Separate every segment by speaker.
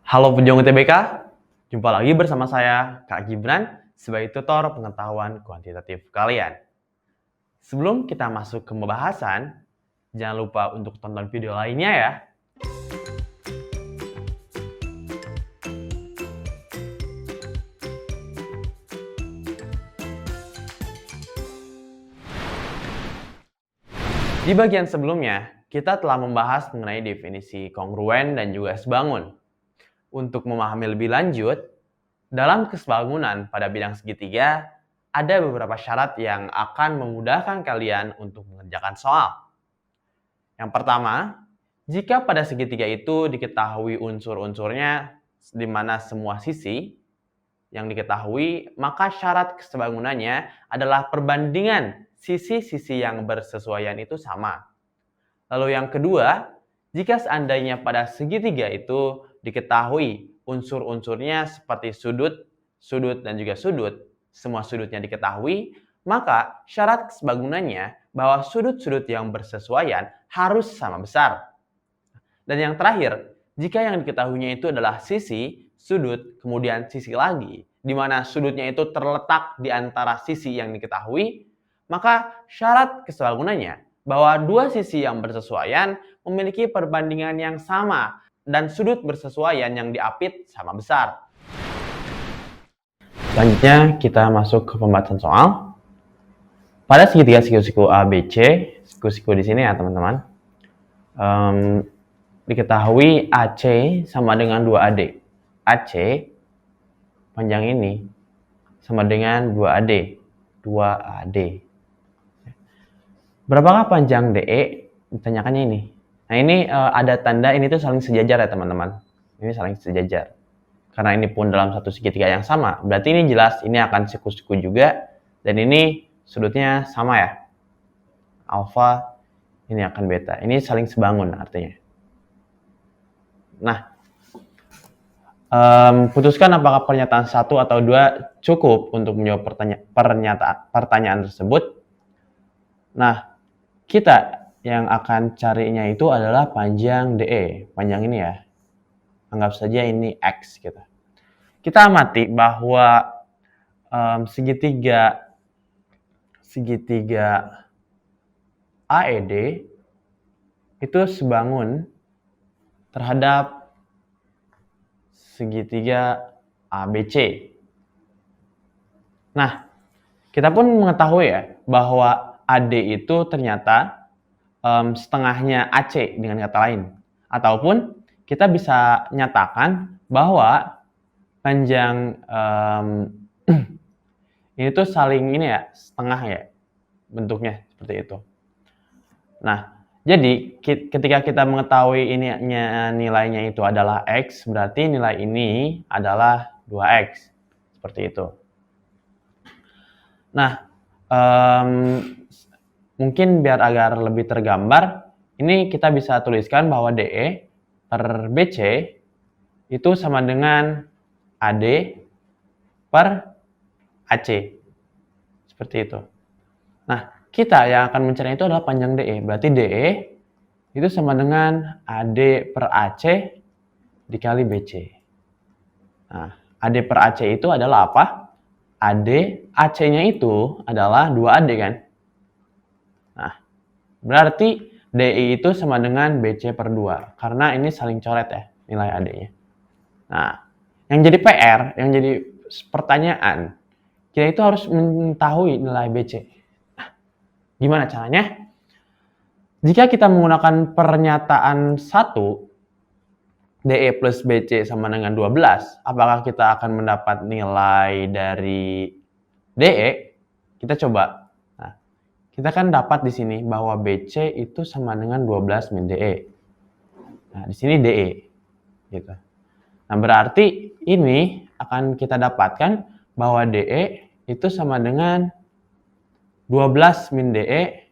Speaker 1: Halo pejuang UTBK, jumpa lagi bersama saya, Kak Gibran, sebagai tutor pengetahuan kuantitatif kalian. Sebelum kita masuk ke pembahasan, jangan lupa untuk tonton video lainnya ya. Di bagian sebelumnya, kita telah membahas mengenai definisi kongruen dan juga sebangun. Untuk memahami lebih lanjut, dalam kesebangunan pada bidang segitiga, ada beberapa syarat yang akan memudahkan kalian untuk mengerjakan soal. Yang pertama, jika pada segitiga itu diketahui unsur-unsurnya di mana semua sisi yang diketahui, maka syarat kesebangunannya adalah perbandingan sisi-sisi yang bersesuaian itu sama. Lalu yang kedua, jika seandainya pada segitiga itu diketahui unsur-unsurnya seperti sudut, dan juga sudut, semua sudutnya diketahui, maka syarat kesebangunannya bahwa sudut-sudut yang bersesuaian harus sama besar. Dan yang terakhir, jika yang diketahuinya itu adalah sisi, sudut, kemudian sisi lagi, di mana sudutnya itu terletak di antara sisi yang diketahui, maka syarat kesebangunannya bahwa dua sisi yang bersesuaian memiliki perbandingan yang sama dan sudut bersesuaian yang diapit sama besar. Selanjutnya kita masuk ke pembahasan soal. Pada segitiga siku-siku ABC, siku-siku di sini ya teman-teman, diketahui AC sama dengan 2AD. AC panjang ini sama dengan 2AD. 2AD. Berapakah panjang DE? Ditanyakannya ini. Nah ini ada tanda ini tuh saling sejajar ya teman-teman. Ini saling sejajar. Karena ini pun dalam satu segitiga yang sama. Berarti ini jelas ini akan siku-siku juga. Dan ini sudutnya sama ya. Alfa ini akan beta. Ini saling sebangun artinya. Nah, putuskan apakah pernyataan 1 atau 2 cukup untuk menjawab pertanyaan tersebut. Nah, kita yang akan carinya itu adalah panjang DE. Panjang ini ya. Anggap saja ini X gitu. Kita amati bahwa segitiga AED itu sebangun terhadap segitiga ABC. Nah, kita pun mengetahui ya bahwa AD itu ternyata setengahnya AC dengan kata lain. Ataupun kita bisa nyatakan bahwa panjang ini tuh saling ini ya, setengah ya bentuknya seperti itu. Nah, jadi ketika kita mengetahui nilainya itu adalah X, berarti nilai ini adalah 2X. Seperti itu. Nah, mungkin biar agar lebih tergambar, ini kita bisa tuliskan bahwa DE per BC itu sama dengan AD per AC. Seperti itu. Nah, kita yang akan mencari itu adalah panjang DE. Berarti DE itu sama dengan AD per AC dikali BC. Nah, AD per AC itu adalah apa? AD, AC-nya itu adalah 2AD kan? Nah, berarti DI itu sama dengan BC per 2. Karena ini saling coret ya, nilai AD-nya. Nah, yang jadi PR, yang jadi pertanyaan, kita itu harus mengetahui nilai BC. Nah, gimana caranya? Jika kita menggunakan pernyataan 1, DE plus BC sama dengan 12, apakah kita akan mendapat nilai dari DE? Kita coba. Nah, kita kan dapat di sini bahwa BC itu sama dengan 12 min DE. Nah, di sini DE. Gitu. Nah, berarti ini akan kita dapatkan bahwa DE itu sama dengan 12 min DE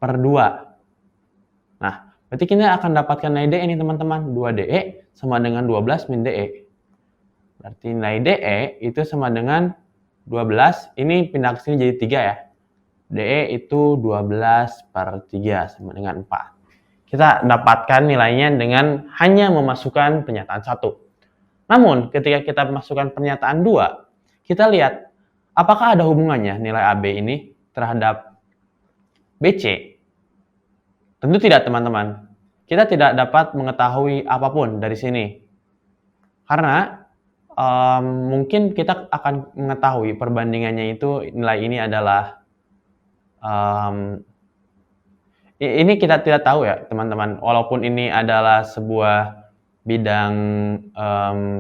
Speaker 1: per 2. Nah, berarti kita akan dapatkan nilai DE ini teman-teman. 2DE sama dengan 12 min DE. Berarti nilai DE itu sama dengan 12. Ini pindah ke sini jadi 3 ya. DE itu 12 per 3 sama dengan 4. kita dapatkan nilainya dengan hanya memasukkan pernyataan 1. Namun, ketika kita masukkan pernyataan 2, kita lihat apakah ada hubungannya nilai AB ini terhadap BC. Tentu tidak, teman-teman. Kita tidak dapat mengetahui apapun dari sini. Karena mungkin kita akan mengetahui perbandingannya itu nilai ini adalah ini kita tidak tahu ya, teman-teman. Walaupun ini adalah sebuah bidang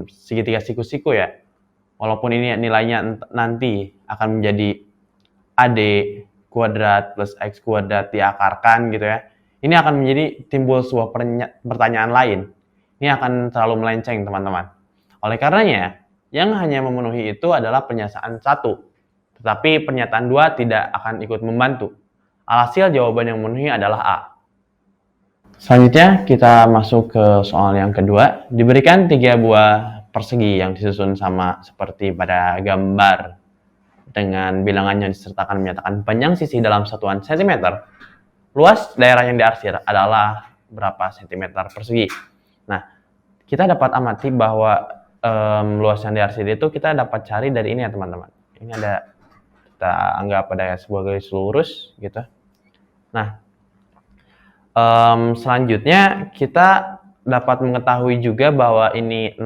Speaker 1: segitiga siku-siku ya. Walaupun ini nilainya nanti akan menjadi AD kuadrat plus X kuadrat diakarkan gitu ya. Ini akan menjadi timbul sebuah pertanyaan lain. Ini akan terlalu melenceng, teman-teman. Oleh karenanya, yang hanya memenuhi itu adalah pernyataan 1. Tetapi pernyataan 2 tidak akan ikut membantu. Alhasil jawaban yang memenuhi adalah A. Selanjutnya kita masuk ke soal yang kedua. Diberikan 3 buah persegi yang disusun sama seperti pada gambar dengan bilangan yang disertakan menyatakan panjang sisi dalam satuan cm. Luas daerah yang diarsir adalah berapa sentimeter persegi. Nah, kita dapat amati bahwa luas yang diarsir itu kita dapat cari dari ini ya, teman-teman. Ini ada, kita anggap ada sebuah garis lurus gitu. Nah, selanjutnya kita dapat mengetahui juga bahwa ini 6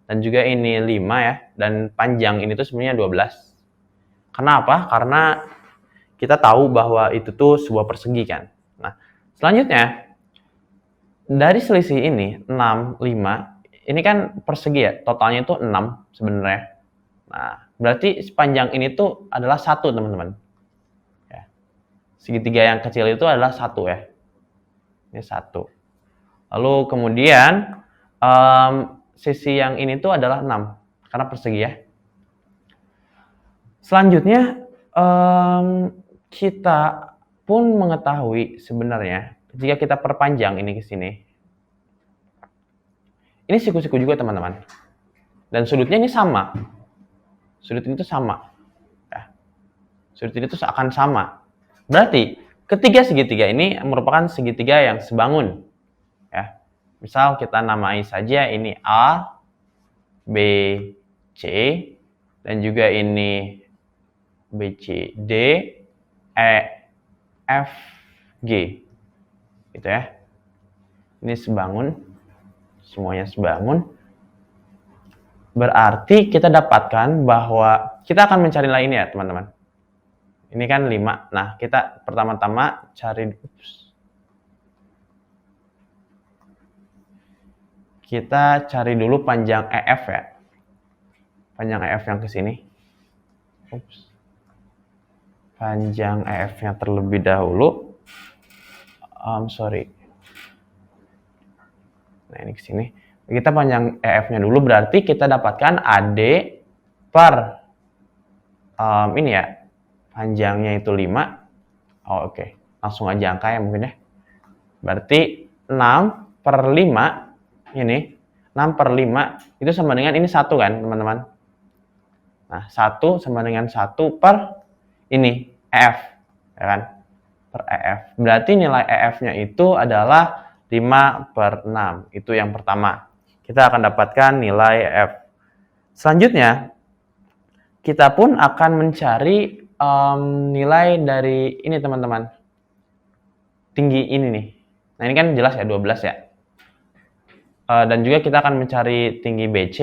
Speaker 1: dan juga ini 5 ya, dan panjang ini tuh sebenarnya 12. Kenapa? Karena kita tahu bahwa itu tuh sebuah persegi kan. Nah, selanjutnya dari selisih ini 6, 5, ini kan persegi ya, totalnya itu 6 sebenarnya. Nah, berarti sepanjang ini tuh adalah 1, teman-teman. Ya. Segitiga yang kecil itu adalah 1 ya. Ini 1. Lalu kemudian sisi yang ini tuh adalah 6 karena persegi ya. Selanjutnya kita pun mengetahui sebenarnya jika kita perpanjang ini ke sini. Ini siku-siku juga, teman-teman. Dan sudutnya ini sama. Sudut ini tuh sama. Ya. Sudut ini tuh akan sama. Berarti ketiga segitiga ini merupakan segitiga yang sebangun. Ya. Misal kita namai saja ini A, B, C, dan juga ini B, C, D, E, F, G. Gitu ya. Ini sebangun. Semuanya sebangun. Berarti kita dapatkan bahwa kita akan mencari nilai ini ya, teman-teman. Ini kan 5. Nah, kita pertama-tama cari kita cari dulu panjang EF ya. Panjang EF yang ke sini. Panjang EF-nya terlebih dahulu. Sorry. Nah, ini ke sini. Kita panjang EF-nya dulu, berarti kita dapatkan AD per ini ya. Panjangnya itu 5. Oh, oke. Langsung aja angka ya mungkin ya. Berarti 6 per 5 ini 6 per 5 itu sama dengan ini 1 kan, teman-teman. Nah, 1 sama dengan 1 per ini EF, ya kan? Per EF. Berarti nilai EF-nya itu adalah 5 per 6. Itu yang pertama. Kita akan dapatkan nilai EF. Selanjutnya, kita pun akan mencari nilai dari ini, teman-teman. Tinggi ini nih. Nah, ini kan jelas ya, 12 ya. Dan juga kita akan mencari tinggi BC.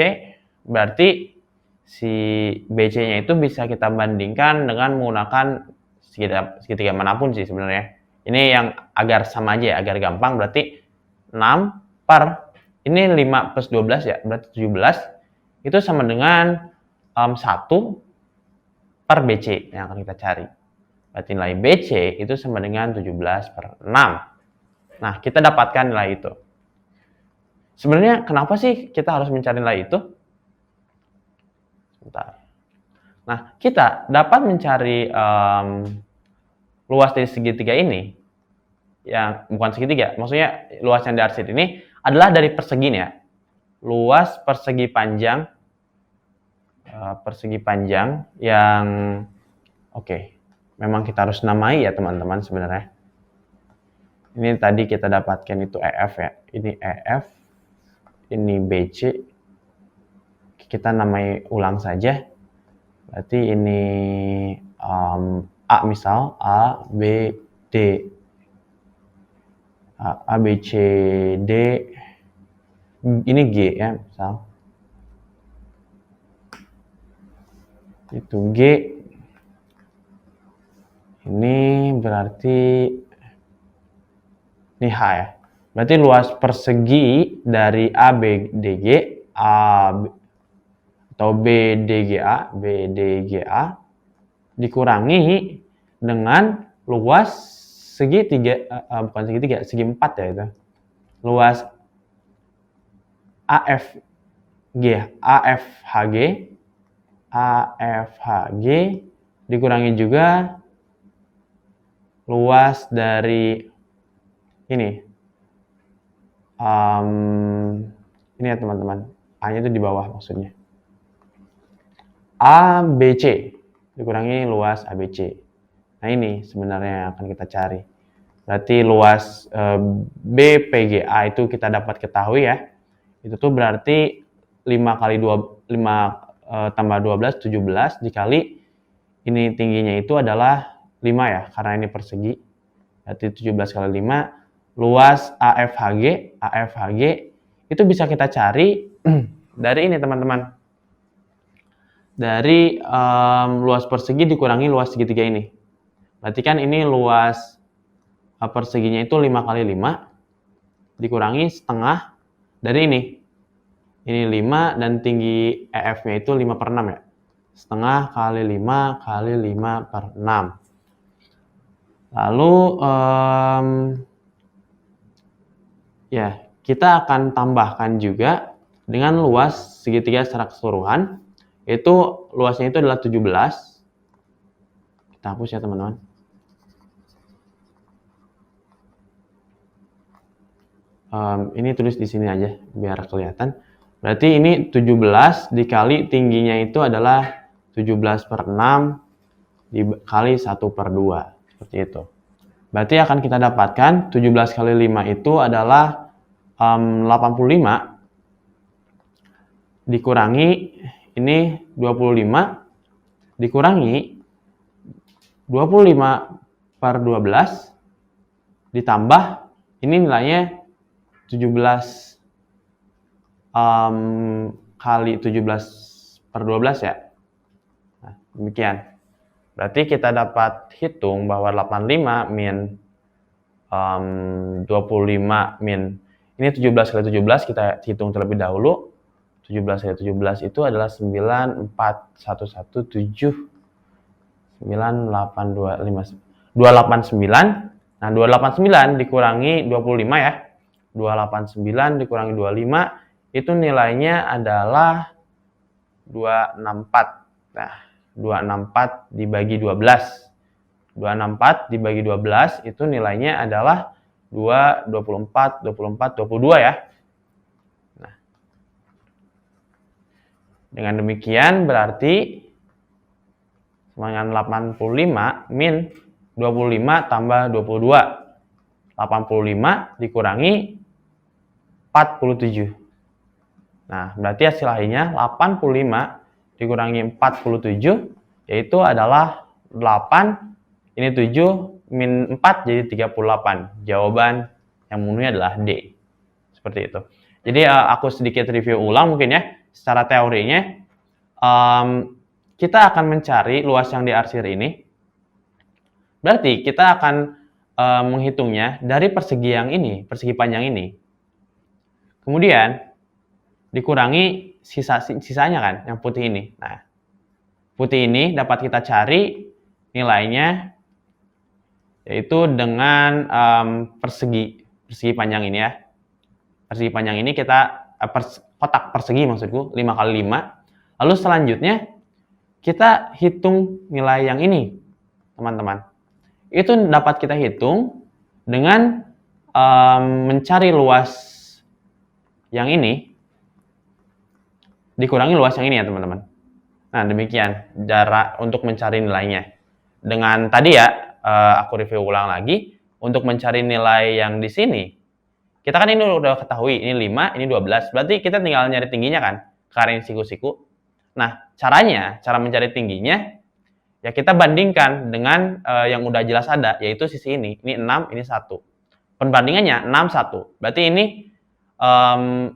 Speaker 1: Berarti si BC-nya itu bisa kita bandingkan dengan menggunakan segitiga manapun sih sebenarnya. Ini yang agar sama aja ya, agar gampang. Berarti 6 per ini 5 plus 12 ya, berarti 17. Itu sama dengan 1 per BC yang akan kita cari. Berarti nilai BC itu sama dengan 17 per 6. Nah, kita dapatkan nilai itu. Sebenarnya kenapa sih kita harus mencari nilai itu? Sebentar. Nah, kita dapat mencari luas dari segitiga ini, yang bukan segitiga, maksudnya luas yang diarsir ini adalah dari persegi ya. Luas persegi panjang yang oke. Memang kita harus namai ya, teman-teman sebenarnya. Ini tadi kita dapatkan itu EF ya. Ini EF, ini BC. Kita namai ulang saja. Berarti ini A misal, A, B, D. A, B, C, D. Ini G ya, misal. Itu G. Ini berarti ini H ya. Berarti luas persegi dari ABDG atau BDGA dikurangi dengan luas segitiga, bukan segitiga, segi 4 ya itu. Luas AFHG dikurangi juga luas dari ini ya teman-teman, A-nya itu di bawah maksudnya. ABC dikurangi luas ABC. Nah ini sebenarnya yang akan kita cari. Berarti luas BPGA itu kita dapat ketahui ya. Itu tuh berarti 5 kali 5 tambah 12, 17 dikali ini tingginya itu adalah 5 ya, karena ini persegi. Berarti 17 kali 5, luas AFHG itu bisa kita cari dari ini teman-teman. Dari luas persegi dikurangi luas segitiga ini. Berarti kan ini luas perseginya itu 5 kali 5 dikurangi setengah dari ini. Ini 5 dan tinggi EF-nya itu 5 per 6 ya. Setengah kali 5 kali 5 per 6. Lalu ya kita akan tambahkan juga dengan luas segitiga secara keseluruhan. Itu luasnya itu adalah 17. Kita hapus ya teman-teman. Ini tulis di sini aja biar kelihatan. Berarti ini 17 dikali tingginya itu adalah 17 per 6 dikali 1 per 2. Seperti itu. Berarti akan kita dapatkan 17 kali 5 itu adalah 85 dikurangi ini 25 dikurangi 25 per 12 ditambah ini nilainya 17 kali 17 per 12 ya. Nah, demikian. Berarti kita dapat hitung bahwa 85 min 25 min ini 17 kali 17 kita hitung terlebih dahulu. 17 kali 17 itu adalah 94117 289. Nah, 289 dikurangi 25 ya. 289 dikurangi 25 itu nilainya adalah 264. Nah, 264 dibagi 12. 264 dibagi 12 itu nilainya adalah 2, 24, 24, 22 ya. Nah, dengan demikian berarti dengan 85 min 25 tambah 22. 85 dikurangi 47. Nah, berarti hasil akhirnya 85 dikurangi 47 yaitu adalah 8, ini 7 min 4 jadi 38. Jawaban yang memenuhi adalah D. Seperti itu. Jadi aku sedikit review ulang mungkin ya. Secara teorinya kita akan mencari luas yang diarsir ini. Berarti kita akan menghitungnya dari persegi yang ini, persegi panjang ini. Kemudian dikurangi sisanya kan, yang putih ini. Nah, putih ini dapat kita cari nilainya yaitu dengan persegi panjang ini ya. Persegi panjang ini kita kotak persegi maksudku 5 kali 5. Lalu selanjutnya kita hitung nilai yang ini, teman-teman. Itu dapat kita hitung dengan mencari luas yang ini dikurangi luas yang ini ya, teman-teman. Nah, demikian cara untuk mencari nilainya. Dengan tadi ya, aku review ulang lagi, untuk mencari nilai yang di sini, kita kan ini udah ketahui, ini 5, ini 12. Berarti kita tinggal nyari tingginya kan, karena ini siku-siku. Nah, cara mencari tingginya, ya kita bandingkan dengan yang udah jelas ada, yaitu sisi ini 6, ini 1. Perbandingannya 6, 1. Berarti ini 6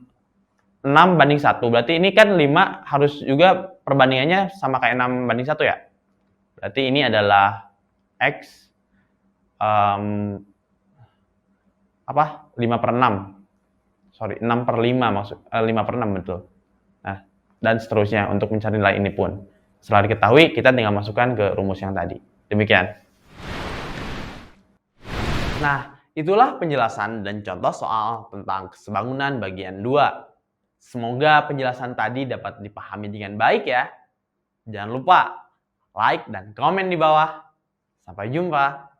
Speaker 1: banding 1. Berarti ini kan 5 harus juga perbandingannya sama kayak 6 banding 1 ya. Berarti ini adalah X 5/6. Sorry, 6/5 maksud 5/6 betul. Nah, dan seterusnya untuk mencari nilai ini pun. Setelah diketahui, kita tinggal masukkan ke rumus yang tadi. Demikian. Nah, itulah penjelasan dan contoh soal tentang kesebangunan bagian 2. Semoga penjelasan tadi dapat dipahami dengan baik ya. Jangan lupa like dan komen di bawah. Sampai jumpa.